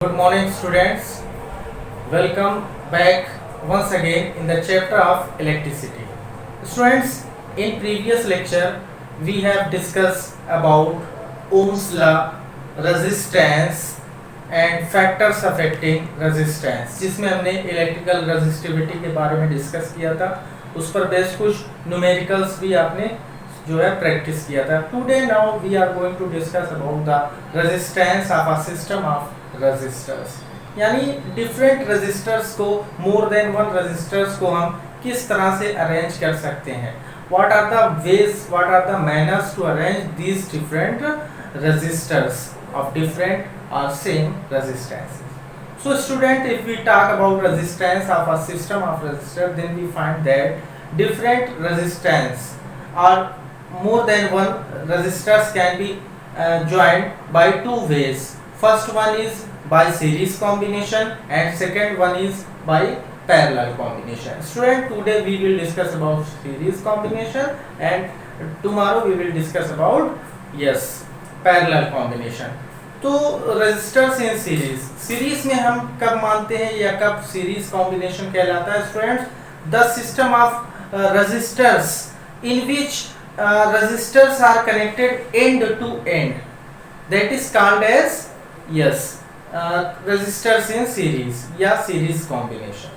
Good morning, students. Welcome back once again in the chapter of electricity. Students, in previous lecture we have discussed about Ohm's law, resistance and factors affecting resistance, जिसमें हमने electrical resistivity के बारे में discuss किया था. उस पर based कुछ न्यूमेरिकल्स भी आपने जो है प्रैक्टिस किया था. Today now we are going to discuss about the resistance of a system of resistors, यानी डिफरेंट रेजिस्टर्स को, मोर देन वन रेजिस्टर्स को हम किस तरह से अरेंज कर सकते हैं. What are the ways, what are the manners to arrange these different resistors of different और same resistance. So student, if we talk about resistance of a system of resistor, then we find that different resistance or more than one resistors can be joined by two ways. First one is by series combination and second one is by parallel combination. Student, today we will discuss about series combination and tomorrow we will discuss about parallel combination. तो resistors in series में हम कब मानते हैं या कब series combination कहलाता है students? The system of resistors in which resistors are connected end to end, that is called as resistors in series या सीरीज कॉम्बिनेशन.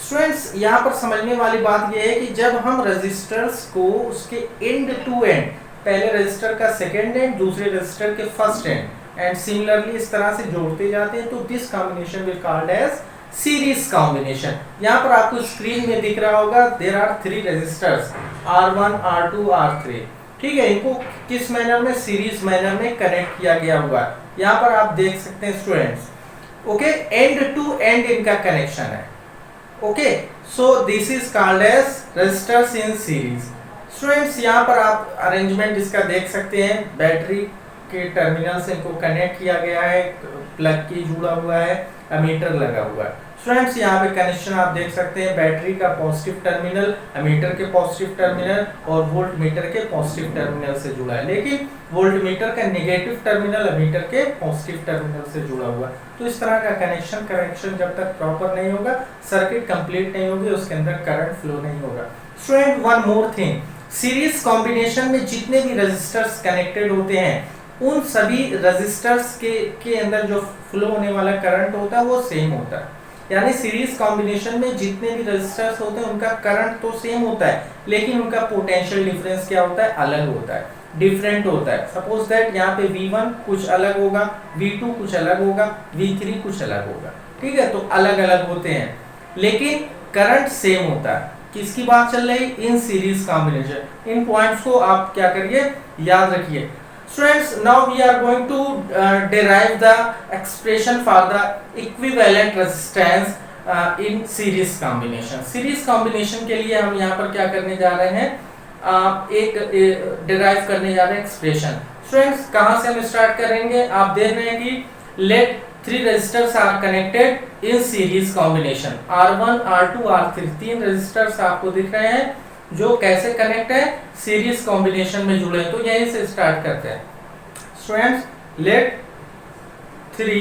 स्टूडेंट्स, यहाँ पर समझने वाली बात यह है कि जब हम रेजिस्टर्स को उसके एंड टू एंड, पहले रेजिस्टर का सेकेंड एंड दूसरे रेजिस्टर के फर्स्ट एंड एंड सिमिलरली इस तरह से जोड़ते जाते हैं, तो this combination will called as series combination. यहाँ पर आपको स्क्रीन में दिख रहा होगा there are three resistors R1, R2, R3. ठीक है, इनको किस मैनर में, सीरीज मैनर में कनेक्ट किया गया हुआ है. यहाँ पर आप देख सकते हैं students. Okay, end to end इनका कनेक्शन है. Okay, so this is called as resistors in series. Students, यहाँ पर आप अरेंजमेंट इसका देख सकते हैं. बैटरी के टर्मिनल से इनको कनेक्ट किया गया है, प्लग की जुड़ा हुआ है, अमीटर लगा हुआ है. स्टूडेंट्स, यहाँ पे कनेक्शन आप देख सकते हैं. बैटरी का पॉजिटिव टर्मिनल अमीटर के पॉजिटिव टर्मिनल और वोल्ट मीटर के पॉजिटिव टर्मिनल से जुड़ा है, लेकिन वोल्ट मीटर का नेगेटिव टर्मिनल अमीटर के पॉजिटिव टर्मिनल से जुड़ा हुआ है. तो इस तरह का कनेक्शन जब तक प्रॉपर नहीं होगा, सर्किट कंप्लीट नहीं होगी, उसके अंदर करंट फ्लो नहीं होगा. Student, one more thing, series combination में जितने भी रेजिस्टर्स कनेक्टेड होते हैं उन सभी रेजिस्टर्स के अंदर जो फ्लो होने वाला करंट होता है वो सेम होता है. यानी सीरीज कॉम्बिनेशन में जितने भी रेजिस्टर्स होते हैं उनका करंट तो सेम होता है, लेकिन उनका पोटेंशियल डिफरेंस क्या होता है, अलग होता है, डिफरेंट होता है. सपोज दैट यहाँ पे V1 कुछ अलग होगा, V2 कुछ अलग होगा, V3 कुछ अलग होगा. ठीक है, तो अलग अलग होते हैं, लेकिन करंट सेम होता है. किसकी बात चल रही? In series combination. In points को आप क्या करिए, याद रखिए. Students, now we are going to derive the expression for the equivalent resistance in series combination. Series combination के लिए हम यहाँ पर क्या करने जा रहे हैं, एक derive करने जा रहे हैं एक्सप्रेशन. Students, कहाँ से हम स्टार्ट करेंगे? आप देख रहे हैं कि let three resistors are connected in series combination. R1, R2, R3 तीन रेजिस्टर्स आपको दिख रहे हैं जो कैसे कनेक्ट है, सीरीज कॉम्बिनेशन में जुड़े. तो यहीं से स्टार्ट करते हैं. Students, let three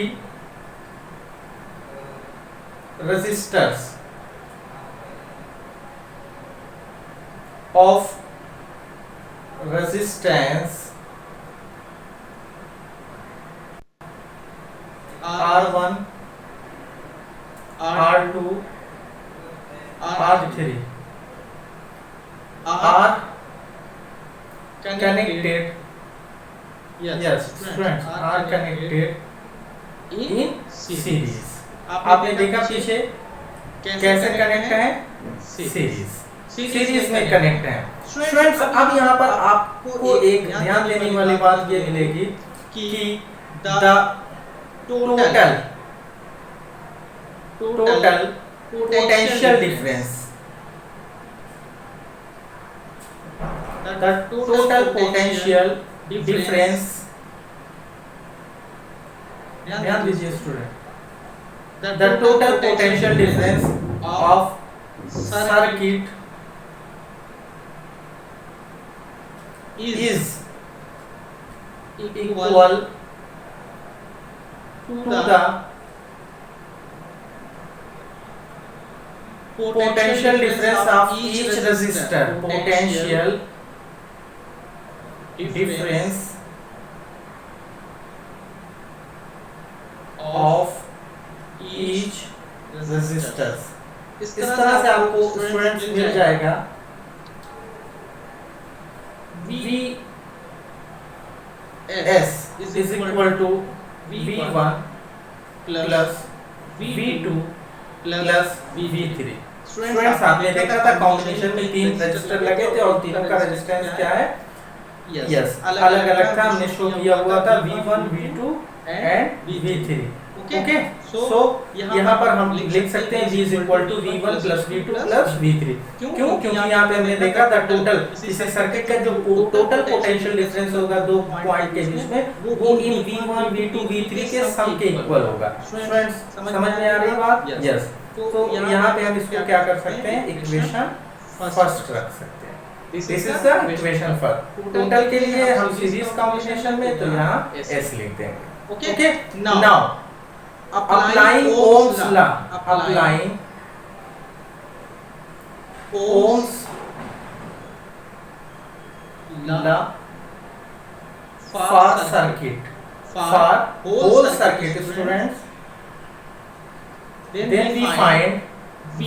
resistors of resistance R1, R2, R3 are connected. Yes, students, are connected in series. आपने देखा पीछे कैसे कनेक्ट है, सीरीज में कनेक्ट है. स्टूडेंट्स, अब यहाँ पर आपको एक ध्यान देने वाली बात ये मिलेगी कि the total potential difference, the total potential difference, ध्यान दीजिए student, the total potential difference of circuit is equal to the potential difference of each resistor, potential difference of each resistors। इस तरह से आपको स्टूडेंट्स मिल जाएगा VS is equal to V1 plus V2 plus V3। Students आपने देखा था combination में तीन रजिस्टर लगे थे और तीनों का रेजिस्टेंस क्या है, यस अलग अलग था, हमने शो किया हुआ था V1 V2 and V3। Okay so यहाँ पर हम लिख सकते हैं V is equal to V1 plus V2 plus V3। क्यों? क्योंकि यहाँ पे हमने देखा था टोटल इस सर्किट का जो टोटल पोटेंशियल डिफरेंस होगा दो पॉइंट के बीच में वो इन V1 V2 V3 के सम के इक्वल होगा। स्टूडेंट्स समझ में आ रही बात? यस। तो यहाँ पे हम इसको क्या कर सकते हैं, इक्वेशन फर्स्ट रख सकते हैं। This is the equation first. Total के लिए हम सीरीज कॉम्बिनेशन में तो यहाँ S लिख देंगे। Okay now applying Ohm's law, applying Ohm's law for circuit, for whole circuit students, then we find V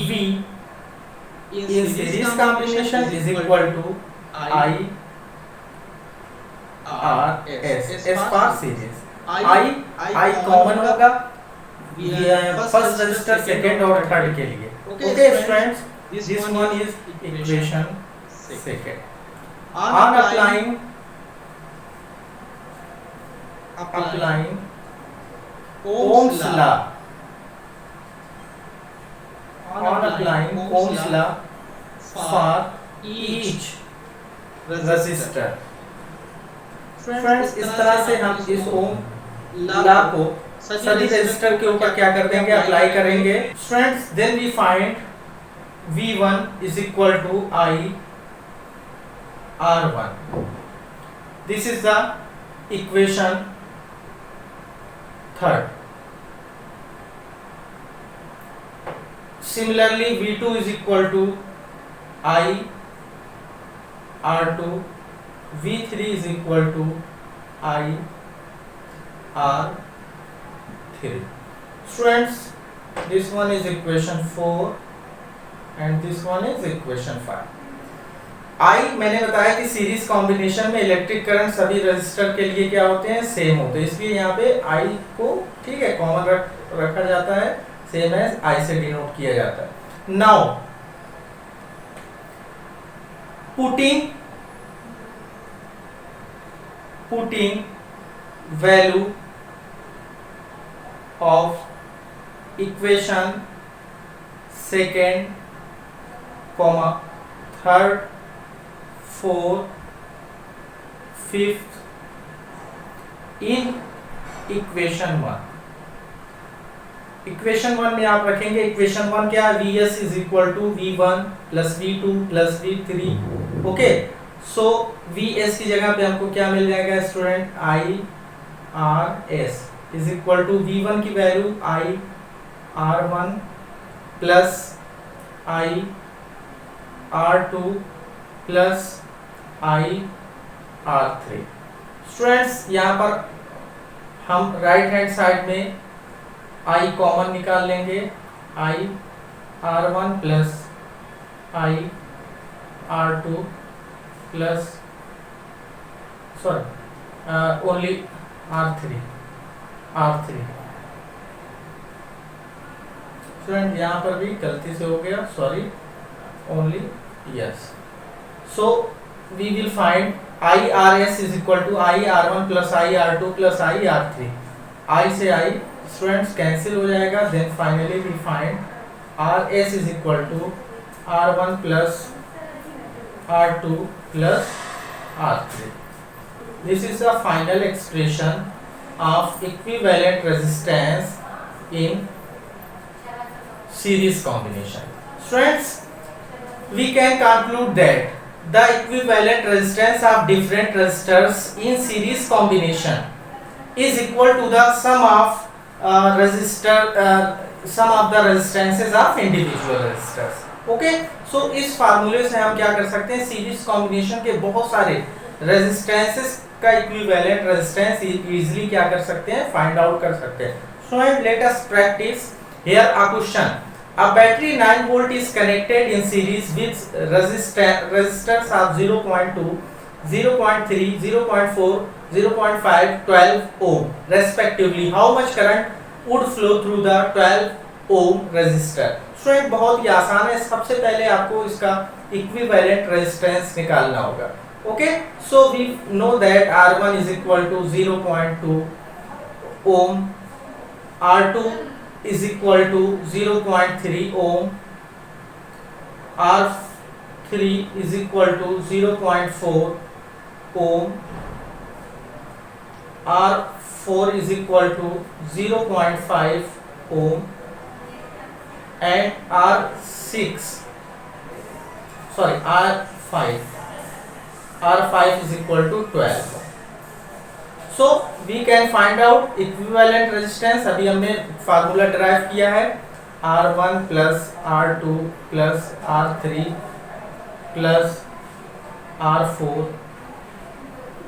in series combination is equal to I R S, S for series। I common होगा first resistor second और third के लिए। Okay students this one is equation second. On applying Ohm's law, on applying Ohm's law for each resistor। Friends इस तरह से हम इस ओम law को सभी रेजिस्टर के ऊपर क्या कर देंगे, अप्लाई करेंगे। Students then we find V1 is equal to I R1। This is the equation third. Similarly V2 is equal to I R2, V3 is equal to I R3। Students, this one is equation 4 and this one is equation 5। I मैंने बताया कि series combination में electric current सभी resistor के लिए क्या होते हैं, सेम होते हैं, इसलिए यहाँ पे I को ठीक है कॉमन रखा जाता है, सेम एज I से डिनोट किया जाता है। Now putting value of equation second, third, fourth, fifth in equation 1। Equation 1 में आप रखेंगे, इक्वेशन 1 क्या है, Vs is equal to V1 plus V2 plus V3। Okay so Vs की जगह पे हमको क्या मिल जाएगा student, IRS is equal to V1 की value IR1 plus IR2 plus IR3। Students यहाँ पर हम राइट हैंड साइड में I कॉमन निकाल लेंगे, IR1 plus IR2 plus only R3। Student यहाँ पर भी गलती से हो गया, sorry, only yes. So we will find IRS is equal to IR1 plus IR2 plus IR3। I से I स्टूडेंट्स कैंसिल हो जाएगा, then finally we find RS is equal to R1 plus R2 plus R3। This is the final expression of equivalent resistance in series combination। Students, we can conclude that the equivalent resistance of different resistors in series combination is equal to the sum of the resistances of individual resistors। Okay, so इस फार्मूले से हम क्या कर सकते हैं, series combination के बहुत सारे रेजिस्टेंसेस का इक्विवेलेंट रेजिस्टेंस इजीली क्या कर सकते हैं, फाइंड आउट कर सकते हैं। So and let us practice here a question. A battery 9 volt is connected in series with resistors of 0.2, 0.3, 0.4, 0.5, 12 ohm respectively. How much current would flow through the 12 ohm resistor? Student बहुत ही आसान है, सबसे पहले आपको इसका इक्विवेलेंट रेजिस्टेंस निकालना होगा। Okay, so we know that R1 is equal to 0.2 ohm, R2 is equal to 0.3 ohm, R3 is equal to 0.4 ohm, R4 is equal to 0.5 ohm, and R5 is equal to 12. So we can find out equivalent resistance। अभी हमने formula derive किया है, R1 plus R2 plus R3 plus R4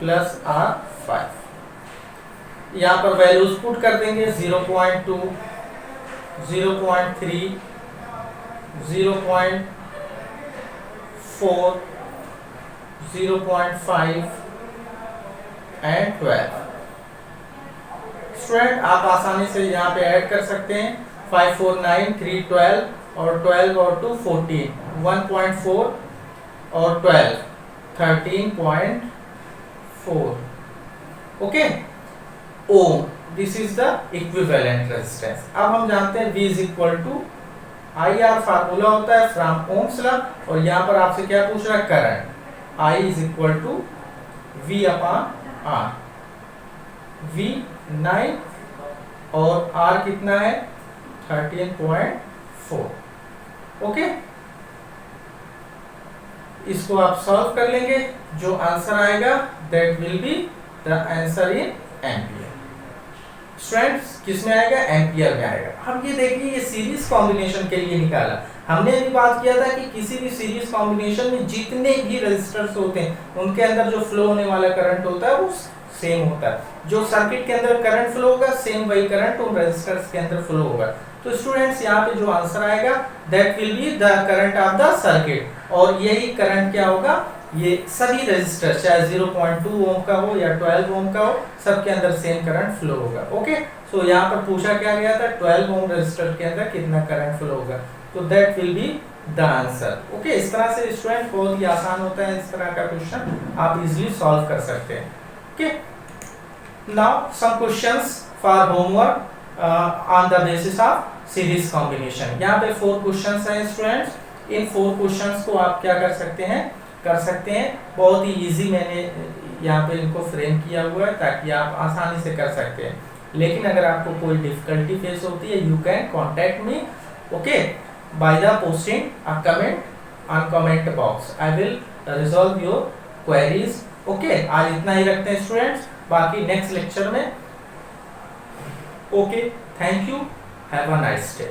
plus R5। यहाँ पर values put कर देंगे, 0.2, 0.3, 0.4, 0.5 and 12। Student आप आसानी से यहाँ पे ऐड कर सकते हैं, 5 4 9 3 12 और 12 और 2 14, 1.4 और 12 13.4। Okay, ohm, this is the equivalent resistance. अब हम जानते हैं V is equal to IR, formula होता है फ्रॉम ओम्स लॉ, और यहाँ पर आपसे क्या पूछ रहा है, current. I is equal to V upon R, V 9 और R कितना है, 13.4। ओके, इसको आप सॉल्व कर लेंगे, जो आंसर आएगा that will be the answer in ampere. Students किस में आएगा, एम्पियर में आएगा। अब ये देखिए, ये सीरीज कॉम्बिनेशन के लिए निकाला। हमने अभी बात किया था कि किसी भी सीरीज कॉम्बिनेशन में जितने भी रेजिस्टर्स होते हैं उनके अंदर जो फ्लो होने वाला करंट होता है वो सेम होता है। जो सर्किट के अंदर करंट फ्लो होगा, सेम वही करंट उन रेजिस्टर्स के अंदर फ्लो होगा। तो स्टूडेंट्स यहाँ पे जो आंसर आएगा that will be the current of the circuit, और यही करंट क्या होगा, ये सभी रेजिस्टर चाहे 0.2 ओम का हो या 12 ओम का हो, सबके अंदर सेम करंट फ्लो होगा। ओके, सो यहाँ पर पूछा क्या गया था, 12 ओम रेजिस्टर के अंदर कितना करंट फ्लो होगा, तो that will be the answer. Okay, इस तरह से स्टूडेंट बहुत ही आसान होता है, इस तरह का क्वेश्चन आप इजीली सॉल्व कर सकते हैं। Okay, now some questions for homework on the basis of series combination. यहाँ पे 4 क्वेश्चंस हैं स्टूडेंट्स। इन 4 क्वेश्चंस को आप क्या कर सकते हैं, बहुत ही इजी मैंने यहाँ पे इनको फ्रेम किया हुआ है ताकि आप आसानी से कर सकते हैं। लेकिन अगर आपको कोई डिफिकल्टी फेस होती है, you can contact me, okay, by the posting a comment on comment box. I will resolve your queries. Okay, आज इतना ही रखते हैं स्टूडेंट्स, बाकी नेक्स्ट लेक्चर में। Okay, thank you, have a nice day.